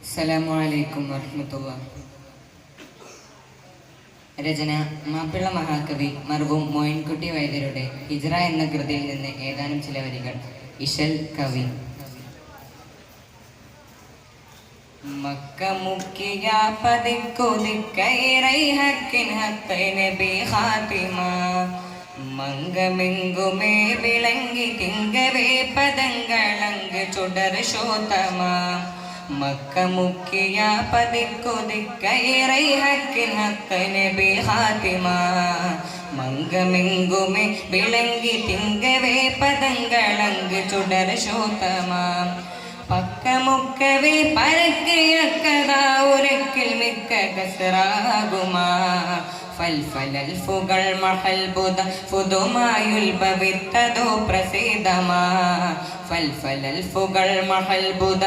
അസ്സലാമു അലൈക്കും വറഹ്മത്തുള്ളാഹി. രചന മാപ്പിള മഹാകവി മർഹൂം മോയിൻകുട്ടി വൈദ്യരുടെ ഹിജ്റ എന്ന കൃതിയിൽ നിന്ന് ഏതാനും ചില വരികൾ. ഇശൽ കവി. മക്ക മുക്കിയ പതിക്കുതിക്കൈറൈഹക്കിൻ ഹത്തൈ നബി ഖാതിമ മംഗമെങ്കുമേ വിളങ്ങി തിങ്കവേ പദങ്ങളങ്ക് ചുടർ ശോതമ മക്ക മുക്കിയ പതിക്കുതിക്കൈറൈഹക്കിൻ ഹത്തൈ നബി ഖാതിമ മംഗമെങ്കുമേ വിളങ്ങി തിങ്കവേ പദങ്ങളങ്ക് ചുടർ ശോതമ പക്കമുക്കവേ പരക്കിയക്കതാ ഉരക്കിൽ മിക്ക കസറാകുമാ ഫൽഫലൽഫുകൾ മഹൽബുദ ഫുതുമായുൽഭവിത്തതോ പ്രസിദ്ധമാ ഫൽഫലൽഫുകൾ മഹൽബുദ